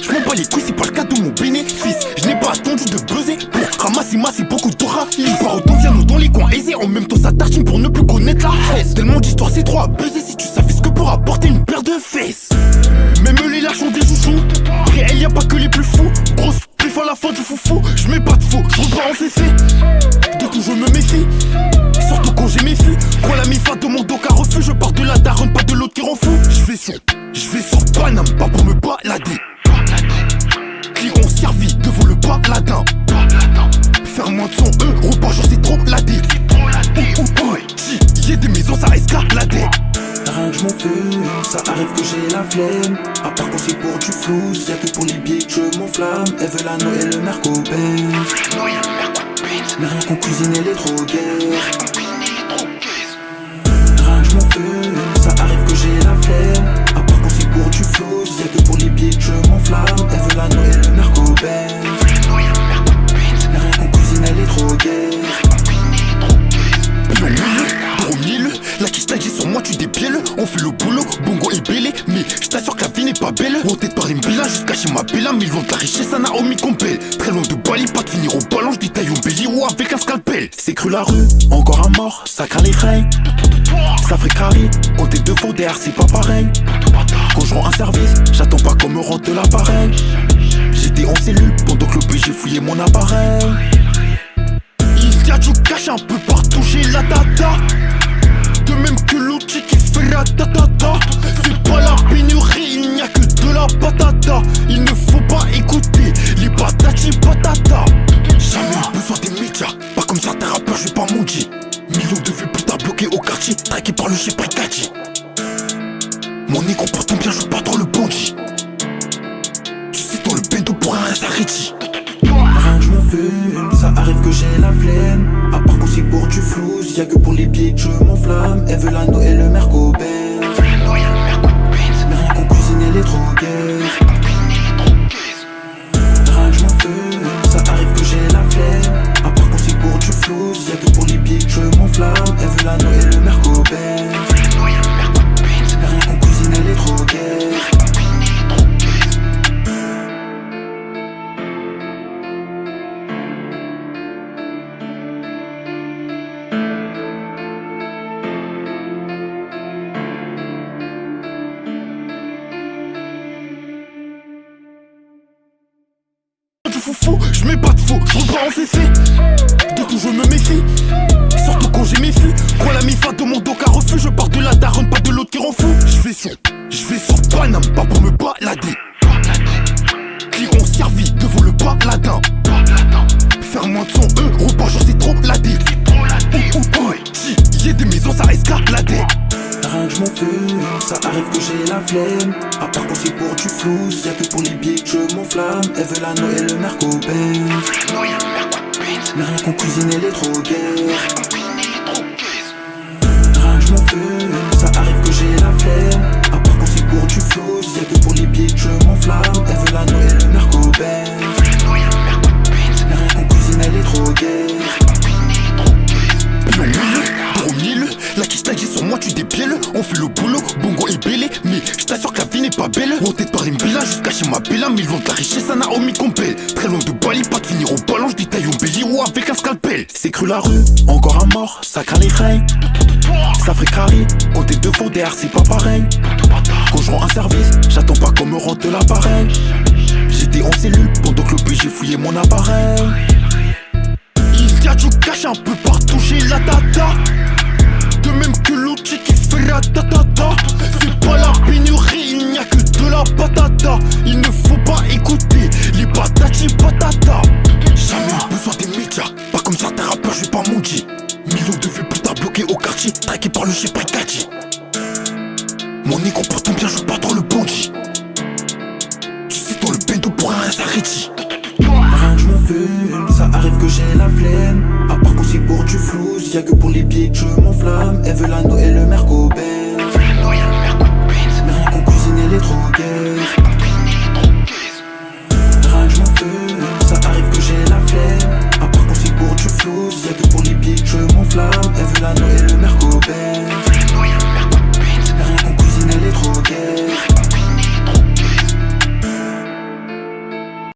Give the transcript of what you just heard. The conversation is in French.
Je m'en bats les couilles, c'est pas le cas de mon bénéfice. Je n'ai pas attendu de buzzer pour ramasser masser beaucoup d'oralis. Pardon, viens-nous dans les coins aisés. En même temps, ça tartine pour ne plus connaître la haine. Tellement d'histoires, c'est trop abusé. Si tu savais ce que pour apporter une paire de fesses. Même les lâches ont des chouchous. Réel, y a pas que les plus fous. Grosse pif à la fin du foufou. Je mets pas de faux, je repars en féfé. De tout je me méfie. Surtout quand j'ai mes filles. Quand la mifa demande aucun refus. Je pars de la daronne, pas de l'autre qui rend fou. Je vais sur Paname, pas pour me balader. Clients servis devant le paladin. Faire moins de 100 € par jour, c'est trop ladé. Si y a des maisons, ça escaladait. Rien que je m'en fume, ça arrive que j'ai la flemme. À part quand c'est pour du flou, y'a que pour les billets que je m'enflamme. Elle veut la Noël, le Merco Benz. Mais rien qu'on cuisine, elle est trop gaie. Rien que je m'en fume, ça arrive que j'ai la flemme. À part quand c'est pour du flou, y'a que pour les billets que je m'enflamme. Elle veut la Noël, le Merco Benz. Mais rien qu'on cuisine, elle est trop gaie. La quiche taguée sur moi, tu dépièles. On fait le boulot, bongo et bélé. Mais je t'assure que la vie n'est pas belle. On t'aide par une bella jusqu'à chez ma bella. Mais loin de la richesse, ça n'a omis qu'on pèle. Très loin de Bali, pas de finir au ballon. Je détaille au bélier ou avec un scalpel. C'est cru la rue, encore un mort, ça craint les reins. Ça ferait carré, quand t'es devant derrière, c'est pas pareil. Quand je rends un service, j'attends pas qu'on me rentre de l'appareil. J'étais en cellule pendant que le PG fouillait mon appareil. Il y a du cash un peu partout, j'ai la data. De même que l'outil qui fait ratatata. C'est pas la pénurie, il n'y a que de la patata. Il ne faut pas écouter les patati patata. Jamais eu besoin des médias, pas comme certains rappeurs, je vais pas mentir. Millions de vues plus tard bloqués au quartier, traqué par le chef Brigadier. Mon négro pourtant bien, joue pas dans le bandit. Tu sais dans le bendo pour rien s'arrêter. Rien que je m'en fume, ça arrive que j'ai la flemme. À part quand c'est pour du flou, y'a que pour les billets que je m'enflamme. Elle veut la Noël, le Merco Benz. Mais rien qu'on cuisine, elle est trop gaie. Rien que je m'en fume, ça arrive que j'ai la flemme. À part quand c'est pour du flou, y'a que pour les billets que je m'enflamme. Elle veut la Noël, le Merco Benz. Mais rien qu'on cuisine, elle est trop gaie. Foufou, je mets pas de faux, je repars en féfé. De tout je me méfie. Surtout quand j'ai mes filles. Quand la mifa demande aucun refus. Je pars de la daronne, pas de l'autre qui rend fou. Je vais sur Paname, pas pour me balader. Clients servis devant le paladin. Faire moins de 100 € par jour, c'est trop ladé. Si y a des maisons, ça escaladait. Rien que je m'en fume, ça arrive que j'ai la flemme. À part quand c'est pour du flou, y'a que pour les billets que je m'enflamme. Elle veut la Noël, le Merco Benz. Mais rien qu'on cuisine, elle est trop gaie. Rien que je m'en fume, ça arrive que j'ai la flemme. À part quand c'est pour du flou, y'a que pour les billets que je m'enflamme. Elle veut la Noël, le Merco Benz. Mais rien qu'on cuisine, elle est trop gaie. La quiche taguée sur moi, tu dépièles. On fait le boulot, bongo et bélé. Mais je t'assure que la vie n'est pas belle. On t'aide par une bella jusqu'à chez ma bella. Mais loin de la richesse, ça n'a omis qu'on pèle. Très loin de Bali, pas de finir au ballon. Je détaille au bélier ou avec un scalpel. C'est cru la rue, encore un mort, ça craint les reins. Ça ferait carré, quand t'es devant derrière, c'est pas pareil. Quand je rends un service, j'attends pas qu'on me rentre de l'appareil. J'étais en cellule pendant que le PG fouillait mon appareil. Il y a du cash un peu partout, j'ai la data. De même que l'outil qui fait ratatata. C'est pas la pénurie, il n'y a que de la patata. Il ne faut pas écouter les patati patata. Jamais eu besoin des médias, pas comme certains rappeurs, je vais pas mentir. Millions de vues plus tard bloqués au quartier, traqué par le chef Brigadier. Mon négro pourtant bien, joue pas dans le bandit. Tu sais dans le bendo pour rien s'arrêter. Rien que je m'en fume, ça arrive que j'ai la flemme. À part quand c'est pour du flou, y'a que pour les billets que je m'enflamme. Elle veut la Noël, le Merco Benz. Mais rien qu'on cuisine, elle est trop gaie.